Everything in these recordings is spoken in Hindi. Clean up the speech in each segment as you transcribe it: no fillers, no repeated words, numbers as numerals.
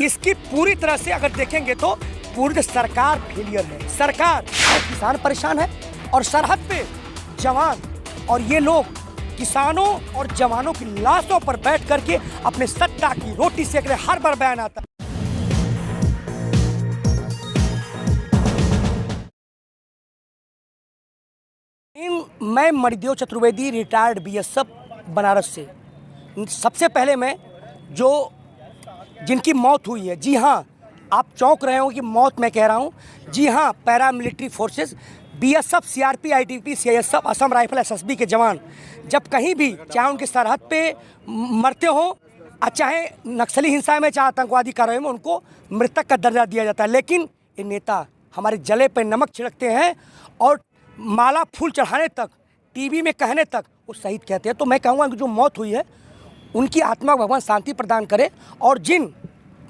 इसकी पूरी तरह से अगर देखेंगे तो पूरी सरकार फेलियर है। सरकार और किसान परेशान है और सरहद पे जवान और ये लोग किसानों और जवानों की लाशों पर बैठ करके अपने सत्ता की रोटी सेक रहे। हर बार बयान आता है। मैं मणिदेव चतुर्वेदी, रिटायर्ड बीएसएफ बनारस से। सबसे पहले मैं जिनकी मौत हुई है, जी हाँ, आप चौंक रहे हो कि मौत मैं कह रहा हूँ, जी हाँ, paramilitary forces, BSF, CRP, ITBP, CISF, Assam rifle, SSB के जवान जब कहीं भी, चाहे उनके सरहद पे मरते हो, चाहे नक्सली हिंसा में, चाहे आतंकवादी कार्रवाई में, उनको मृतक का दर्जा दिया जाता है। लेकिन ये नेता हमारे जले पे नमक छिड़कते हैं और माला फूल चढ़ाने तक, टीवी में कहने तक वो शहीद कहते हैं। तो मैं कहूँगा कि जो मौत हुई है उनकी आत्मा भगवान शांति प्रदान करे, और जिन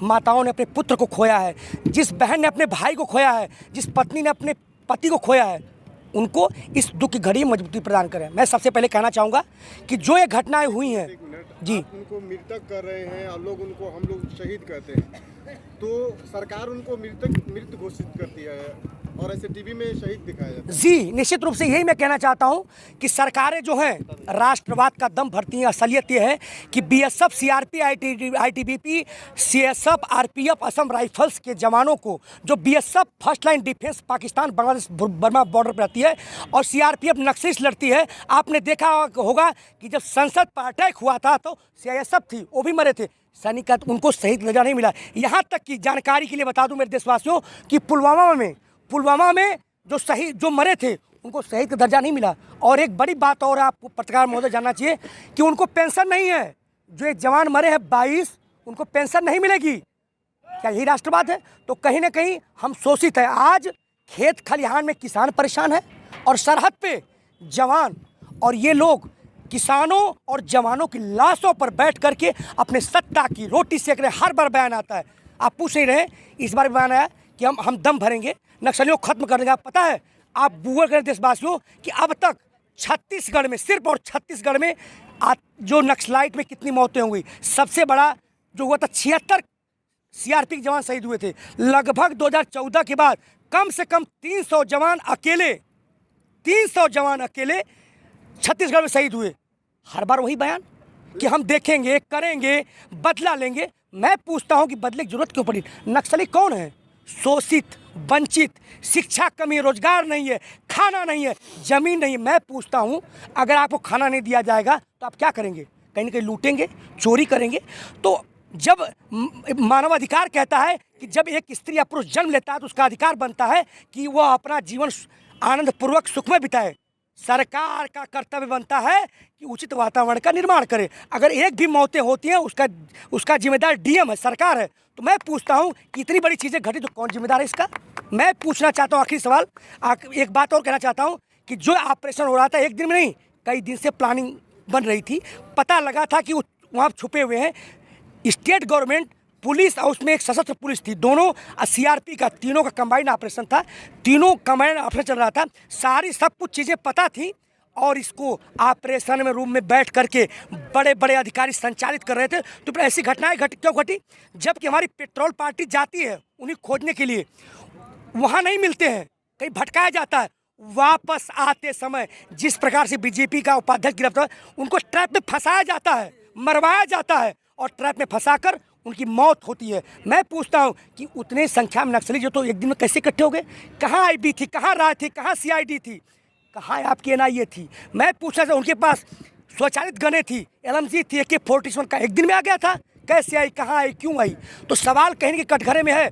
माताओं ने अपने पुत्र को खोया है, जिस बहन ने अपने भाई को खोया है, जिस पत्नी ने अपने पति को खोया है, उनको इस दुख की घड़ी मजबूती प्रदान करें। मैं सबसे पहले कहना चाहूँगा कि जो ये घटनाएं हुई हैं, जी, उनको मृतक कर रहे हैं और हम लोग शहीद कहते हैं, तो सरकार उनको मृत घोषित करती है और ऐसे टीवी में शहीद दिखाया जाता है। जी, निश्चित रूप से यही मैं कहना चाहता हूं कि सरकारें जो हैं राष्ट्रवाद का दम भरती हैं। असलियत ये है कि BSF, CRP, ITBP, CSF, RPF, Assam rifles के जवानों को, जो BSF first line defence Pakistan, Bangladesh, Burma border पर रहती है, और सीआरपीएफ नक्सली से लड़ती है। आपने देखा होगा कि जब संसद पर अटैक हुआ था तो सीआईएसएफ थी, वो भी मरे थे सैनिक, उनको शहीद दर्जा नहीं मिला। यहाँ तक कि जानकारी के लिए बता दूं मेरे देशवासियों कि पुलवामा में जो मरे थे उनको शहीद का दर्जा नहीं मिला। और एक बड़ी बात और आपको पत्रकार महोदय जानना चाहिए कि उनको पेंशन नहीं है। जो एक जवान मरे हैं 22, उनको पेंशन नहीं मिलेगी। क्या यही राष्ट्रवाद है? तो कहीं ना कहीं हम शोषित हैं। आज खेत खलिहान में किसान परेशान है और सरहद पे जवान और ये लोग किसानों और जवानों की लाशों पर बैठ करके अपने सत्ता की रोटी सेक रहे। हर बार बयान आता है। आप पूछ नहीं रहे, इस बार बयान आया कि हम दम भरेंगे, नक्सलियों को खत्म कर देंगे। आप पता है, आप गूगल करें देशवासियों कि अब तक छत्तीसगढ़ में, सिर्फ और छत्तीसगढ़ में जो नक्सलाइट में कितनी मौतें हुई। सबसे बड़ा जो हुआ था, 76 सीआरपी के जवान शहीद हुए थे। लगभग 2014 के बाद कम से कम 300 जवान अकेले छत्तीसगढ़ में शहीद हुए। हर बार वही बयान कि हम देखेंगे, करेंगे, बदला लेंगे। मैं पूछता हूं कि बदले की जरूरत क्यों पड़ी? नक्सली कौन है? शोषित, वंचित, शिक्षा कमी, रोजगार नहीं है, खाना नहीं है, जमीन नहीं है। मैं पूछता हूं, अगर आपको खाना नहीं दिया जाएगा तो आप क्या करेंगे? कहीं ना कहीं लूटेंगे, चोरी करेंगे। तो जब मानवाधिकार कहता है कि जब एक स्त्री या पुरुष जन्म लेता है तो उसका अधिकार बनता है कि वह अपना जीवन आनंद पूर्वक सुखमय बिताए। सरकार का कर्तव्य बनता है कि उचित वातावरण का निर्माण करे। अगर एक भी मौतें होती हैं उसका जिम्मेदार डीएम है, सरकार है। तो मैं पूछता हूं कि इतनी बड़ी चीज़ें घटी तो कौन जिम्मेदार है इसका? मैं पूछना चाहता हूं आखिरी सवाल। एक बात और कहना चाहता हूं कि जो ऑपरेशन हो रहा था, एक दिन में नहीं, कई दिन से प्लानिंग बन रही थी। पता लगा था कि वहाँ छुपे हुए हैं स्टेट गवर्नमेंट, पुलिस और उसमें एक सशस्त्र पुलिस थी, दोनों सीआरपी का, तीनों का कंबाइंड ऑपरेशन था। तीनों कंबाइंड ऑपरेशन चल रहा था। सारी सब कुछ चीज़ें पता थी और इसको ऑपरेशन में रूम में बैठ करके बड़े बड़े अधिकारी संचालित कर रहे थे। तो फिर ऐसी घटनाएं क्यों घटी? जबकि हमारी पेट्रोल पार्टी जाती है उन्हें खोजने के लिए, वहाँ नहीं मिलते हैं, कहीं भटकाया जाता है। वापस आते समय जिस प्रकार से बीजेपी का उपाध्यक्ष गिरफ्तार, उनको ट्रैप में फंसाया जाता है, मरवाया जाता है और ट्रैप में फंसाकर उनकी मौत होती है। मैं पूछता हूं कि उतने संख्या में नक्सली जो तो एक दिन में कैसे इकट्ठे हो गए? कहाँ आईबी थी, कहाँ राय थी, कहाँ सीआईडी थी, कहाँ आपकी एनआईए थी? मैं पूछना था, उनके पास स्वचालित गनें थी, एलएमजी थी, AK-47 का एक दिन में आ गया था? कैसे आई, कहाँ आई, क्यों आई? तो सवाल कहीं के कटघरे में है।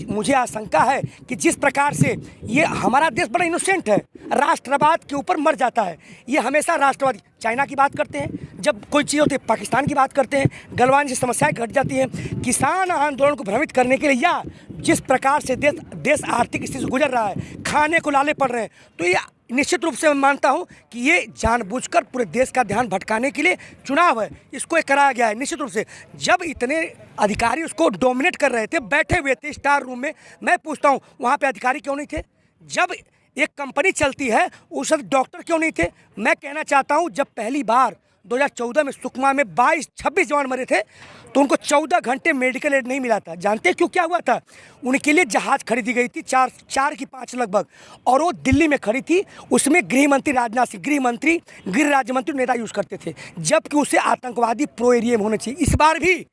मुझे आशंका है कि जिस प्रकार से ये हमारा देश बड़ा इनोसेंट है, राष्ट्रवाद के ऊपर मर जाता है। ये हमेशा राष्ट्रवाद, चाइना की बात करते हैं, जब कोई चीज़ होती है पाकिस्तान की बात करते हैं, गलवान जैसी समस्याएं घट जाती हैं। किसान आंदोलन को भ्रमित करने के लिए, या जिस प्रकार से देश आर्थिक स्थिति से गुजर रहा है, खाने को लाले पड़ रहे हैं, तो ये निश्चित रूप से मैं मानता हूं कि ये जानबूझकर पूरे देश का ध्यान भटकाने के लिए चुनाव है, इसको ये कराया गया है। निश्चित रूप से जब इतने अधिकारी उसको डोमिनेट कर रहे थे, बैठे हुए थे स्टार रूम में, मैं पूछता हूं वहाँ पे अधिकारी क्यों नहीं थे? जब एक कंपनी चलती है उस वक्त डॉक्टर क्यों नहीं थे? मैं कहना चाहता हूं जब पहली बार 2014 में सुकमा में 22-26 जवान मरे थे, तो उनको 14 घंटे मेडिकल एड नहीं मिला था। जानते हैं क्यों क्या हुआ था? उनके लिए जहाज़ खरीदी गई थी 4 की 5 लगभग, और वो दिल्ली में खड़ी थी। उसमें गृह मंत्री राजनाथ सिंह, गृह मंत्री, गृह राज्य मंत्री नेता यूज़ करते थे, जबकि उसे आतंकवादी प्रो एरिया में होने चाहिए। इस बार भी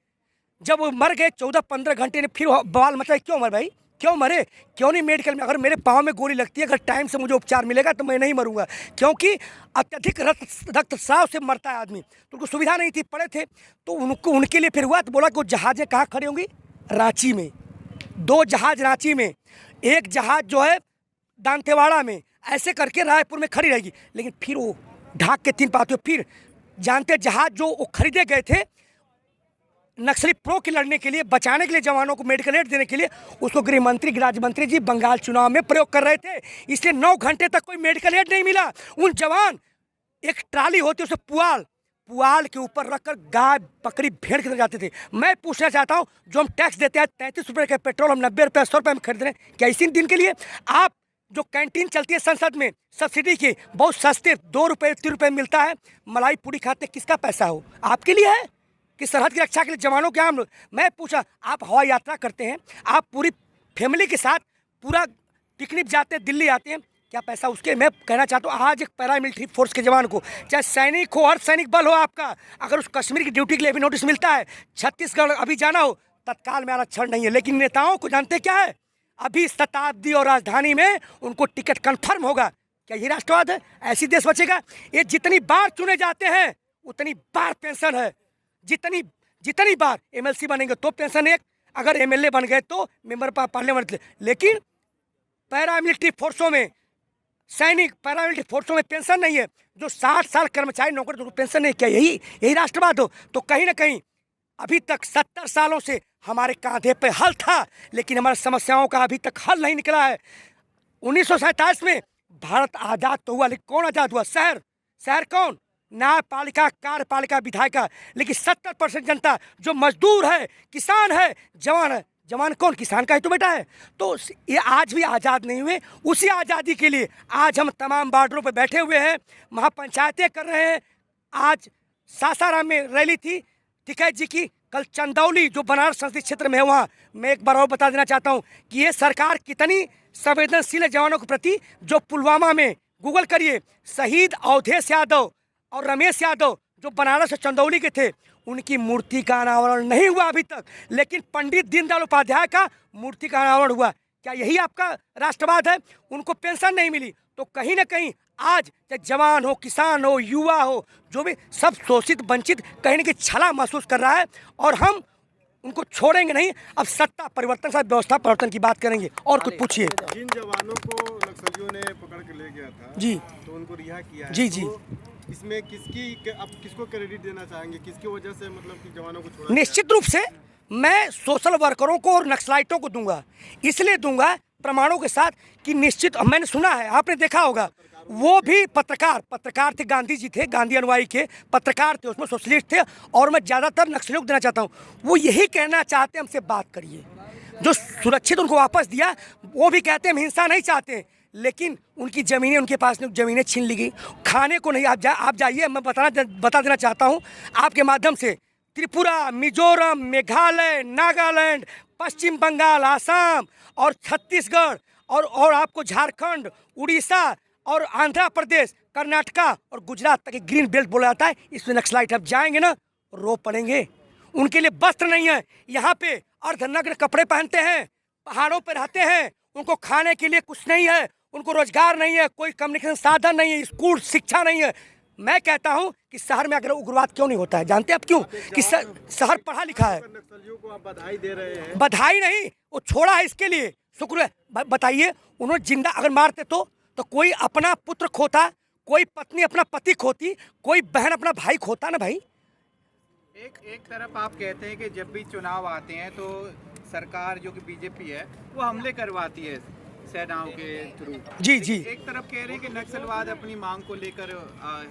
जब वो मर गए 14-15 घंटे ने, फिर बवाल मचा। क्यों मर भाई, क्यों मरे, क्यों नहीं मेडिकल में? अगर मेरे पाँव में गोली लगती है, अगर टाइम से मुझे उपचार मिलेगा तो मैं नहीं मरूंगा, क्योंकि अत्यधिक रक्तस्राव से मरता है आदमी। तो उनको सुविधा नहीं थी, पड़े थे, तो उनके लिए फिर हुआ। तो बोला कि वो जहाज़ें कहाँ खड़ी होंगी? रांची में। 2 जहाज़ रांची में, 1 जहाज़ जो है दांतेवाड़ा में, ऐसे करके रायपुर में खड़ी रहेगी। लेकिन फिर वो ढाक के 3 पाते। फिर जानते जहाज़ जो वो खरीदे गए थे नक्सली प्रो के लड़ने के लिए, बचाने के लिए, जवानों को मेडिकल एड देने के लिए, उसको गृह मंत्री, राज्य मंत्री जी बंगाल चुनाव में प्रयोग कर रहे थे। इसलिए 9 घंटे तक कोई मेडिकल एड नहीं मिला। उन जवान, एक ट्राली होती है उसे पुआल के ऊपर रखकर गाय, बकरी, भेड़ की तरह जाते थे। मैं पूछना चाहता हूँ, जो हम टैक्स देते हैं 33 रुपये का पेट्रोल हम 90 रुपये 100 रुपये में खरीद रहे हैं, क्या इसी दिन के लिए? आप जो कैंटीन चलती है संसद में सब्सिडी की, बहुत सस्ते 2 रुपये 3 रुपये मिलता है, मलाई पूड़ी खाते, किसका पैसा हो? आपके लिए है कि सरहद की रक्षा के लिए जवानों के? हम लोग, मैं पूछा, आप हवाई यात्रा करते हैं, आप पूरी फैमिली के साथ पूरा पिकनिक जाते हैं, दिल्ली आते हैं, क्या पैसा उसके? मैं कहना चाहता हूँ, आज एक पैरामिलिट्री फोर्स के जवान को, चाहे सैनिक हो, अर्धसैनिक बल हो आपका, अगर उस कश्मीर की ड्यूटी के लिए भी नोटिस मिलता है, छत्तीसगढ़ अभी जाना हो, तत्काल में आरक्षण नहीं है। लेकिन नेताओं को जानते क्या है? अभी शताब्दी और राजधानी में उनको टिकट कन्फर्म होगा। क्या ये राष्ट्रवाद है? ऐसी देश बचेगा? ये जितनी बार चुने जाते हैं उतनी बार पेंशन है। जितनी बार एमएलसी बनेंगे तो पेंशन एक, अगर एमएलए बन गए तो मेंबर पार्लियामेंट। लेकिन पैरामिलिट्री फोर्सों में, सैनिक पैरामिलिट्री फोर्सों में पेंशन नहीं है। जो 60 साल कर्मचारी नौकरी, तो पेंशन नहीं। क्या यही राष्ट्रवाद हो? तो कहीं ना कहीं अभी तक 70 सालों से हमारे कांधे पे हल था, लेकिन हमारी समस्याओं का अभी तक हल नहीं निकला है। 1947 में भारत आज़ाद तो हुआ, लेकिन कौन आज़ाद हुआ? शहर कौन? न्यायपालिका, कार्यपालिका, विधायिका। लेकिन 70% जनता जो मजदूर है, किसान है, जवान है। जवान कौन? किसान का ही तो बेटा है। तो ये आज भी आज़ाद नहीं हुए। उसी आज़ादी के लिए आज हम तमाम बॉर्डरों पर बैठे हुए हैं, महापंचायतें कर रहे हैं। आज सासाराम में रैली थी टिकैत जी की, कल चंदौली जो बनारस संसदीय क्षेत्र में है वहाँ। मैं एक बार और बता देना चाहता हूँ कि ये सरकार कितनी संवेदनशील है जवानों के प्रति। जो पुलवामा में, गूगल करिए, शहीद अवधेश यादव और रमेश यादव जो बनारस और चंदौली के थे, उनकी मूर्ति का अनावरण नहीं हुआ अभी तक, लेकिन पंडित दीनदयाल उपाध्याय का मूर्ति का अनावरण हुआ। क्या यही आपका राष्ट्रवाद है? उनको पेंशन नहीं मिली, तो कहीं ना कहीं आज चाहे जवान हो, किसान हो, युवा हो, जो भी, सब शोषित, वंचित, कहीं ना कहीं छला महसूस कर रहा है। और हम उनको छोड़ेंगे नहीं। अब सत्ता परिवर्तन से व्यवस्था परिवर्तन की बात करेंगे। और कुछ पूछिए। जिन जवानों को नक्सलियों ने पकड़ के ले गया था जी, तो उनको रिहा किया है। जी, तो इसमें आप किसको क्रेडिट देना चाहेंगे? किसकी वजह से मतलब कि जवानों को छोड़ा? निश्चित रूप से मैं सोशल वर्करों को और नक्सलाइटों को दूंगा। इसलिए दूंगा प्रमाणों के साथ कि निश्चित, मैंने सुना है, आपने देखा होगा, वो भी पत्रकार थे, गांधी जी थे, गांधी अनुयायी के पत्रकार थे, उसमें सोशलिस्ट थे। और मैं ज़्यादातर नक्सलियों को देना चाहता हूँ, वो यही कहना चाहते हैं, हमसे बात करिए। जो सुरक्षित उनको वापस दिया, वो भी कहते हैं हम हिंसा नहीं चाहते, लेकिन उनकी ज़मीनें, उनके पास ज़मीनें छीन ली गई, खाने को नहीं। आप जाइए, मैं बता देना चाहता हूँ आपके माध्यम से, त्रिपुरा, मिजोरम, मेघालय, नागालैंड, पश्चिम बंगाल, आसाम और छत्तीसगढ़ और आपको झारखंड, उड़ीसा और आंध्र प्रदेश, कर्नाटका और गुजरात तक ग्रीन बेल्ट बोला जाता है। इसमें नक्सलाइट अब जाएंगे ना, रो पड़ेंगे। उनके लिए वस्त्र नहीं है, यहाँ पे अर्धनग्न कपड़े पहनते हैं, पहाड़ों पर रहते हैं, उनको खाने के लिए कुछ नहीं है, उनको रोजगार नहीं है, कोई कम्युनिकेशन साधन नहीं है, स्कूल शिक्षा नहीं है। मैं कहता हूं कि शहर में अगर उग्रवाद क्यों नहीं होता है, जानते हैं आप क्यों? कि शहर पढ़ा लिखा है। नक्सलियों को आप बधाई दे रहे हैं। बधाई नहीं, वो छोड़ा है इसके लिए शुक्र है। बताइए, उन्होंने जिंदा अगर मारते तो कोई अपना पुत्र खोता, कोई पत्नी अपना पति खोती, कोई बहन अपना भाई खोता ना भाई। एक तरफ आप कहते हैं कि जब भी चुनाव आते हैं तो सरकार जो कि बीजेपी है वो हमले करवाती है सेनाओं के थ्रू। जी। एक तरफ कह रहे हैं कि नक्सलवाद अपनी मांग को लेकर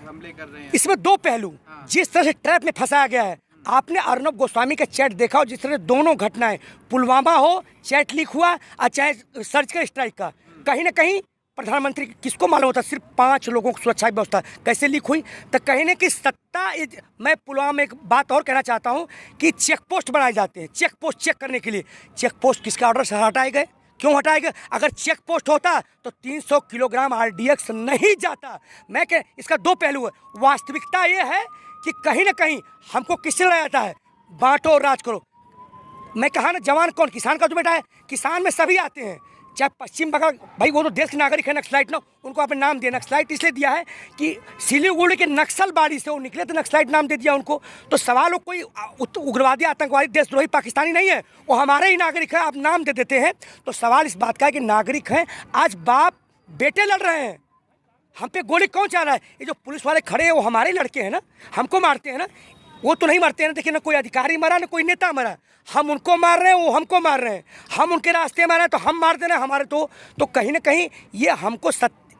हमले कर रहे हैं। इसमें 2 पहलू। जिस तरह से ट्रैप में फंसाया गया है, आपने अर्नब गोस्वामी का चैट देखा हो, जिस तरह दोनों घटनाएं, पुलवामा हो, चैट लीक हुआ, और चाहे सर्जिकल स्ट्राइक का, कहीं ना कहीं प्रधानमंत्री किसको मालूम होता, सिर्फ 5 लोगों को सुरक्षा व्यवस्था कैसे लीक हुई। तो कहीं ना कि सत्ता मैं पुलवामा में एक बात और कहना चाहता हूँ कि चेक पोस्ट बनाए जाते हैं, चेक पोस्ट चेक करने के लिए। चेक पोस्ट किसके ऑर्डर से हटाए गए, क्यों हटाए गए? अगर चेक पोस्ट होता तो 300 किलोग्राम RDX नहीं जाता। मैं कह, इसका 2 पहलू है। वास्तविकता ये है कि कहीं ना कहीं हमको किससे लड़ा जाता है, बांटो और राज करो। मैं कहा ना, जवान कौन, किसान का जो बेटा है। किसान में सभी आते हैं, चाहे पश्चिम बंगाल, भाई वो तो देश के नागरिक है। नक्सलाइट ना, उनको आपने नाम दिया नक्सलाइट इसलिए दिया है कि सिलीगुड़ी के नक्सलबाड़ी से वो निकले तो नक्सलाइट नाम दे दिया उनको। तो सवाल हो, कोई उग्रवादी आतंकवादी देशद्रोही पाकिस्तानी नहीं है, वो हमारे ही नागरिक है, आप नाम दे देते हैं। तो सवाल इस बात का है कि नागरिक हैं, आज बाप बेटे लड़ रहे हैं, हम पे गोली कौन चाह रहा है? ये जो पुलिस वाले खड़े हैं वो हमारे लड़के हैं ना, हमको मारते हैं ना, वो तो नहीं मरते हैं ना। देखिए ना, कोई अधिकारी मरा ना कोई नेता मरा, हम उनको मार रहे हैं, वो हमको मार रहे हैं। हम उनके रास्ते में आ रहे हैं तो हम मार दे रहे हैं हमारे। तो कहीं ना कहीं ये हमको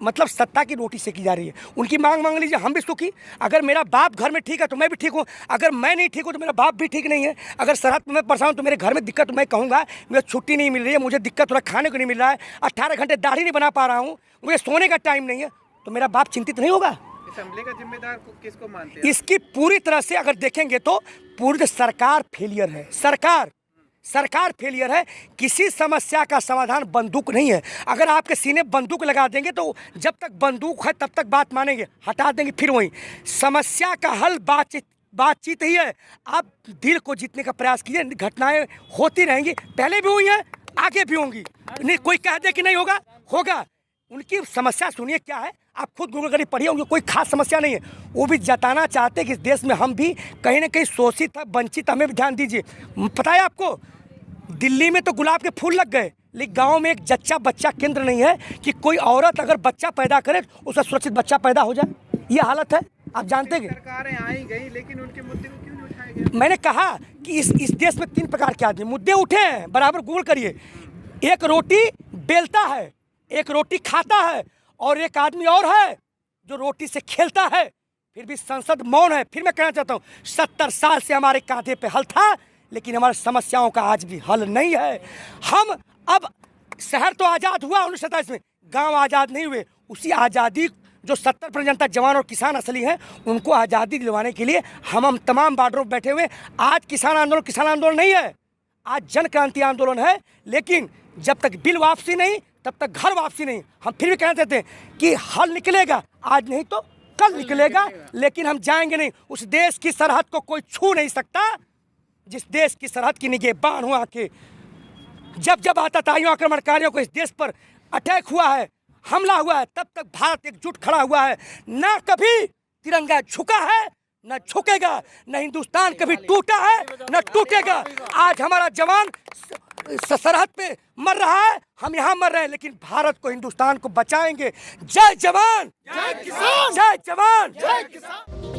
मतलब सत्ता की रोटी सेकी जा रही है। उनकी मांग मांग लीजिए, हम भी सुखी। अगर मेरा बाप घर में ठीक है तो मैं भी ठीक हूँ, अगर मैं नहीं ठीक हूँ तो मेरा बाप भी ठीक नहीं है। अगर सरहद में मैं परेशान हूँ तो मेरे घर में दिक्कत, मैं कहूँगा मुझे छुट्टी नहीं मिल रही है, मुझे दिक्कत हो रहा है, खाने को नहीं मिल रहा है, 18 घंटे दाढ़ी नहीं बना पा रहा हूँ, मुझे सोने का टाइम नहीं है, तो मेरा बाप चिंतित नहीं होगा? इस हमले का जिम्मेदार किसको मानते हैं? इसकी पूरी तरह से अगर देखेंगे तो पूरी सरकार फेलियर है। सरकार फेलियर है। किसी समस्या का समाधान बंदूक नहीं है। अगर आपके सीने बंदूक लगा देंगे तो जब तक बंदूक है तब तक बात मानेंगे, हटा देंगे फिर वहीं। समस्या का हल बातचीत ही है। आप दिल को जीतने का प्रयास कीजिए, घटनाएं होती रहेंगी, पहले भी हुई हैं, आगे भी होंगी। नहीं कोई कह दे कि नहीं होगा, होगा। उनकी समस्या सुनिए क्या है, आप खुद गूगल करिए, पढ़िए, उनकी कोई खास समस्या नहीं है। वो भी जताना चाहते कि इस देश में हम भी कहीं ना कहीं शोषित है, वंचित, हमें भी ध्यान दीजिए। पता है आपको, दिल्ली में तो गुलाब के फूल लग गए, लेकिन गांव में एक जच्चा बच्चा केंद्र नहीं है कि कोई औरत अगर बच्चा पैदा करे उसका सुरक्षित बच्चा पैदा हो जाए। ये हालत है, आप जानते हैं। सरकारें आई गई लेकिन उनके मुद्दे को क्यों नहीं उठाया गया? मैंने कहा कि इस देश में 3 प्रकार के आदमी मुद्दे उठे हैं, बराबर गूगल करिए। एक रोटी बेलता है, एक रोटी खाता है, और एक आदमी और है जो रोटी से खेलता है, फिर भी संसद मौन है। फिर मैं कहना चाहता हूँ, 70 साल से हमारे कांधे पे हल था, लेकिन हमारी समस्याओं का आज भी हल नहीं है। हम अब, शहर तो आज़ाद हुआ 1927 में, गांव आज़ाद नहीं हुए। उसी आज़ादी जो 70% जनता, जवान और किसान असली हैं, उनको आज़ादी दिलवाने के लिए हम तमाम बॉर्डरों पर बैठे हुए। आज किसान आंदोलन नहीं है, आज जन क्रांति आंदोलन है। लेकिन जब तक बिल वापसी नहीं तब तक घर वापसी नहीं। हम फिर भी कहना चाहते हैं कि हल निकलेगा, आज नहीं तो कल निकलेगा, लेकिन हम जाएंगे नहीं। उस देश की सरहद को कोई छू नहीं सकता जिस देश की सरहद की निगहबान हुआ के जब जब आतताइयों आक्रमणकारियों को इस देश पर अटैक हुआ है, हमला हुआ है, तब तक भारत एकजुट खड़ा हुआ है। ना कभी तिरंगा झुका है, न झुकेगा, न हिंदुस्तान कभी टूटा है, न टूटेगा। आज हमारा जवान सरहद पे मर रहा है, हम यहाँ मर रहे हैं, लेकिन भारत को, हिंदुस्तान को बचाएंगे। जय जवान, जय किसान, जय जवान, जय किसान।